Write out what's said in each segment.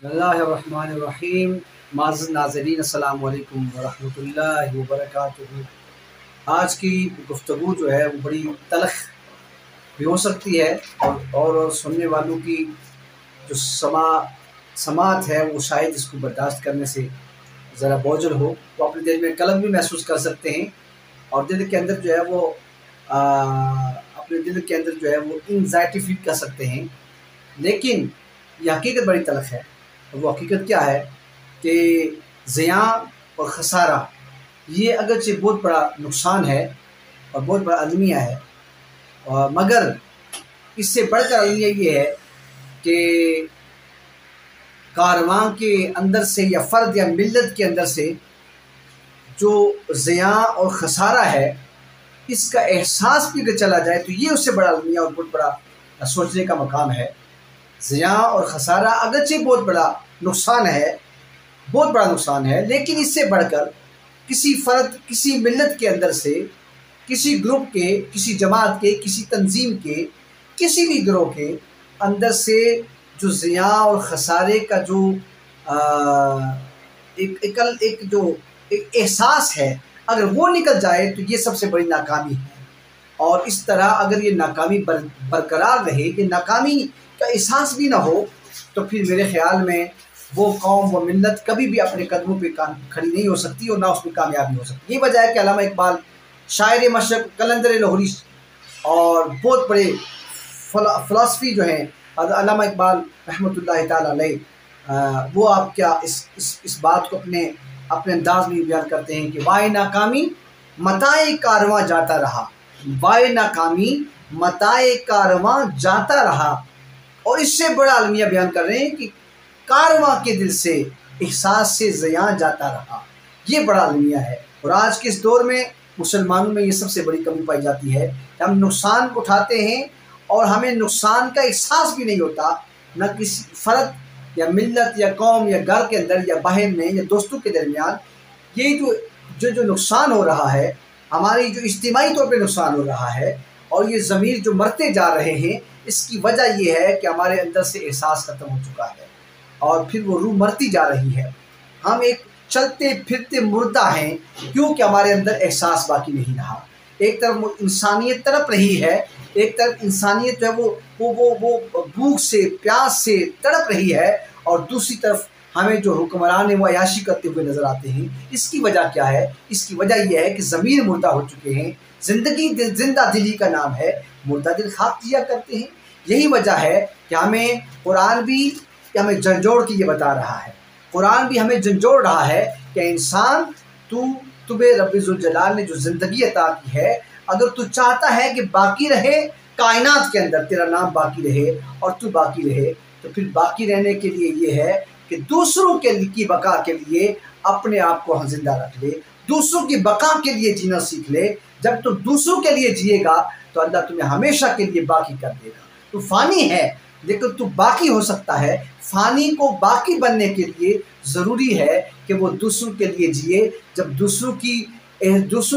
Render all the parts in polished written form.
बिस्मिल्लाहिर्रहमानिर्रहीम। माज़ नाज़रीन, अस्सलाम वालेकुम वरहमतुल्लाहि वबरकातुहू। आज की गुफ्तगू जो है वो बड़ी तलख़ भी हो सकती है और सुनने वालों की जो समात है वो शायद इसको बर्दाश्त करने से ज़रा बोझिल हो, वो अपने दिल में कलक भी महसूस कर सकते हैं और दिल के अंदर जो है वो अपने दिल के अंदर जो है वो एंग्ज़ायटी फ़ील कर सकते हैं। लेकिन ये हकीकत बड़ी तलख़ है। और वो हकीकत क्या है कि ज़ियाँ और ख़सारा ये अगरचे बहुत बड़ा नुकसान है और बहुत बड़ा अलमिया है, मगर इससे बढ़कर अलमिया ये है कि कारवां के अंदर से या फ़र्द या मिल्लत के अंदर से जो ज़ियाँ और ख़सारा है इसका एहसास भी अगर चला जाए तो ये उससे बड़ा अलमिया और बहुत बड़ा सोचने का मकाम है। ज़ियाँ और ख़सारा अगरचे बहुत बड़ा नुकसान है, बहुत बड़ा नुकसान है, लेकिन इससे बढ़कर किसी फ़र्द, किसी मिल्लत के अंदर से, किसी ग्रुप के, किसी जमात के, किसी तंज़ीम के, किसी भी गिरोह के अंदर से जो ज़ियाँ और ख़सारे का जो एक एहसास है, अगर वो निकल जाए तो ये सबसे बड़ी नाकामी है। और इस तरह अगर ये नाकामी बरकरार रहे, ये नाकामी का एहसास भी ना हो, तो फिर मेरे ख़्याल में वो कौम, वो मिल्लत कभी भी अपने कदमों पे खड़ी नहीं हो सकती और ना उसमें कामयाबी हो सकती। ये वजह है कि अल्लामा इकबाल शायर मशरक़, कलंदर लाहौरी और बहुत बड़े फ़िलासफ़ी जो हैं अल्लामा इकबाल रहमतुल्लाहि ताला अलैह, वो आप क्या इस बात को अपने अपने अंदाज़ में बयान करते हैं कि वाए नाकामी मताए कारवां जाता रहा, वाए नाकामी मताए कारवां जाता रहा। और इससे बड़ा अलमिया बयान कर रहे हैं कि कारवां के दिल से एहसास से ज़ियाँ जाता रहा। ये बड़ा अलमिया है। और आज के इस दौर में मुसलमानों में ये सबसे बड़ी कमी पाई जाती है कि हम नुकसान उठाते हैं और हमें नुकसान का एहसास भी नहीं होता, न किसी फ़र्द या मिल्लत या कौम या घर के अंदर या बाहर में या दोस्तों के दरमियान। ये जो नुकसान हो रहा है, हमारी जो इज्तिमाई तौर पे नुकसान हो रहा है और ये ज़मीर जो मरते जा रहे हैं, इसकी वजह ये है कि हमारे अंदर से एहसास ख़त्म हो चुका है और फिर वो रूह मरती जा रही है। हम एक चलते फिरते मुर्दा हैं क्योंकि हमारे अंदर एहसास बाकी नहीं रहा। एक तरफ इंसानियत तड़प रही है, एक तरफ इंसानियत जो है वो भूख से, प्यास से तड़प रही है और दूसरी तरफ हमें जो हुक्मरान है वो अयाशी करते हुए नज़र आते हैं। इसकी वजह क्या है? इसकी वजह यह है कि ज़मीर मुर्दा हो चुके हैं। ज़िंदगी जिंदा दिली का नाम है, मुर्दा दिल खाक जिया करते हैं। यही वजह है कि हमें कुरान भी हमें झंझोड़ के ये बता रहा है, कुरान भी हमें झंझोड़ रहा है कि इंसान, तुम्हें रब्बे ज़ुल जलाल ने जो ज़िंदगी अता की है, अगर तू चाहता है कि बाकी रहे कायनात के अंदर, तेरा नाम बाकी रहे और तू बाकी रहे, तो फिर बाकी रहने के लिए ये है कि दूसरों की बका के लिए अपने आप को ज़िंदा रख ले, दूसरों की बका के लिए जीना सीख ले। जब तुम दूसरों के लिए जिएगा तो अल्लाह तुम्हें हमेशा के लिए बाकी कर देगा। तू फ़ानी है लेकिन तू बाकी हो सकता है। फ़ानी को बाकी बनने के लिए ज़रूरी है कि वो दूसरों के लिए जिए। जब दूसरों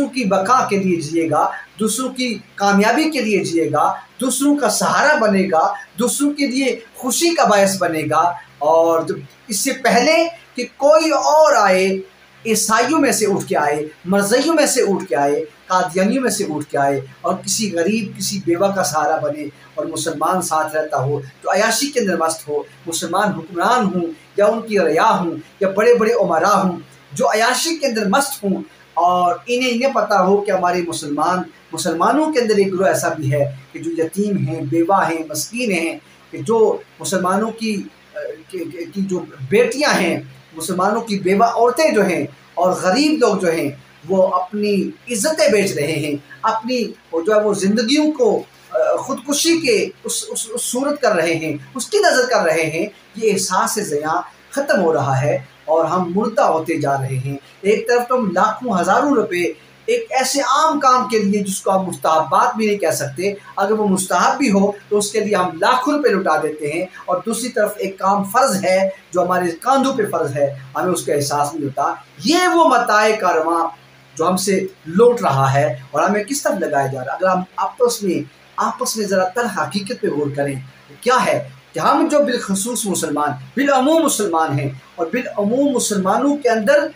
की बका के लिए जिएगा, दूसरों की कामयाबी के लिए जिएगा, दूसरों का सहारा बनेगा, दूसरों के लिए खुशी का बायस बनेगा। और जब इससे पहले कि कोई और आए, ईसाइयों में से उठ के आए, मरज़इयों में से उठ के आए, कादियानियों में से उठ के आए और किसी गरीब, किसी बेवा का सहारा बने और मुसलमान साथ रहता हो, जो अयाशी के अंदर मस्त हो, मुसलमान हुक्मरान हों या उनकी रया हों या बड़े बड़े उमरा हों, जो अयाशी के अंदर मस्त हों और इन्हें पता हो कि हमारे मुसलमानों के अंदर एक गिरोह ऐसा भी है कि जो यतीम हैं, बेवा हैं, मस्कीन हैं, कि जो मुसलमानों की जो बेटियां हैं, मुसलमानों की बेवा औरतें जो हैं और गरीब लोग जो हैं, वो अपनी इज़्ज़तें बेच रहे हैं, अपनी जो है वो ज़िंदगियों को ख़ुदकुशी के उस सूरत कर रहे हैं, उसकी नज़र कर रहे हैं। ये एहसास ज़ियाँ ख़त्म हो रहा है और हम मुर्दा होते जा रहे हैं। एक तरफ तो हम लाखों हज़ारों रुपए एक ऐसे आम काम के लिए जिसको आप मुस्तहबात भी नहीं कह सकते, अगर वो मुस्तहब भी हो तो उसके लिए हम लाखों रुपए लुटा देते हैं। और दूसरी तरफ एक काम फ़र्ज़ है जो हमारे कांधों पे फ़र्ज़ है, हमें उसका एहसास नहीं होता। ये वो मताए कारवां जो हमसे लौट रहा है और हमें किस तरफ लगाया जा रहा है। अगर हम आपस में ज़रा तर हकीकत पे गौर करें तो क्या है, कि हम जो बिलखसूस मुसलमान बिलअमूम मुसलमान हैं, और बिलअमूम मुसलमानों के अंदर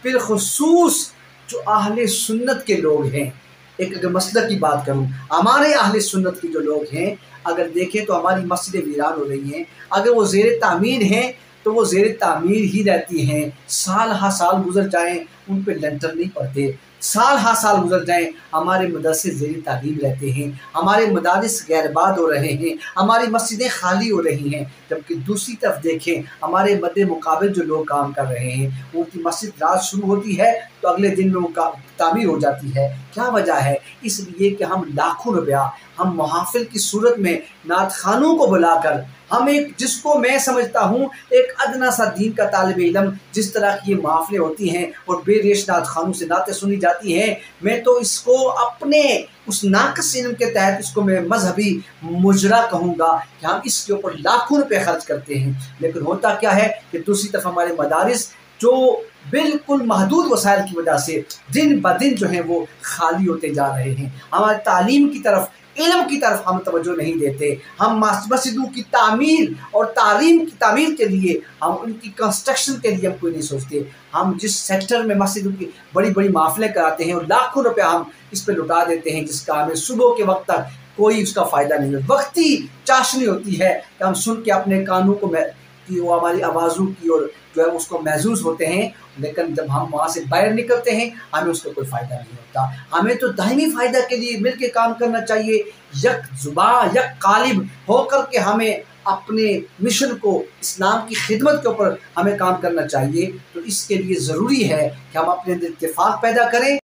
बिलखसूस जो अहले सुन्नत के लोग हैं, एक अगर मसलक की बात करूं, हमारे अहले सुन्नत के जो लोग हैं, अगर देखें तो हमारी मस्जिदें वीरान हो रही हैं। अगर वो ज़ेर तामीर हैं तो वो ज़ेर तामीर ही रहती हैं। साल हा साल गुजर जाएँ, उन पे लेंटर नहीं पड़ते। साल हा साल गुजर जाएँ, हमारे मदरसे ज़ेर तामीर रहते हैं, हमारे मदारिस गैरबाद हो रहे हैं, हमारी मस्जिदें खाली हो रही हैं। जबकि दूसरी तरफ देखें, हमारे मद्दे मुकाबिल जो लोग काम कर रहे हैं, उनकी मस्जिद रात शुरू होती है तो अगले दिन में वो तामीर हो जाती है। क्या वजह है? इसलिए कि हम लाखों रुपया हम मुहाफ़िल की सूरत में नात खानों को बुलाकर, हम एक, जिसको मैं समझता हूँ एक अदना सा दीन का तालिब इल्म, जिस तरह की ये महफ़िलें होती हैं और बेरेश नात खानों से नातें सुनी जाती हैं, मैं तो इसको अपने उस नाक़िस इल्म के तहत इसको मैं मजहबी मुजरा कहूँगा कि हम इसके ऊपर लाखों रुपये खर्च करते हैं। लेकिन होता क्या है कि दूसरी तरफ हमारे मदारिस जो बिल्कुल महदूद वसाइल की वजह से दिन ब दिन जो हैं वो खाली होते जा रहे हैं। हमारी तालीम की तरफ, इल्म की तरफ हम तवज्जो नहीं देते। हम मस्जिदों की तामीर और तालीम की तामीर के लिए, हम उनकी कंस्ट्रक्शन के लिए हम कोई नहीं सोचते। हम जिस सेक्टर में मस्जिदों की बड़ी बड़ी महफ़िलें कराते हैं और लाखों रुपया हम इस पर लुटा देते हैं, जिसका हमें सुबह के वक्त तक कोई उसका फ़ायदा नहीं है। वक्ती चाशनी होती है कि हम सुन के अपने कानों को कि वो हमारी आवाज़ों की और जो है उसको महसूस होते हैं, लेकिन जब हम वहाँ से बाहर निकलते हैं हमें उसका कोई फ़ायदा नहीं होता। हमें तो दायमी फ़ायदा के लिए मिल के काम करना चाहिए, यक ज़ुबान यक कालिब होकर के हमें अपने मिशन को, इस्लाम की खिदमत के ऊपर हमें काम करना चाहिए। तो इसके लिए ज़रूरी है कि हम अपने अंदर इत्तेफ़ाक पैदा करें।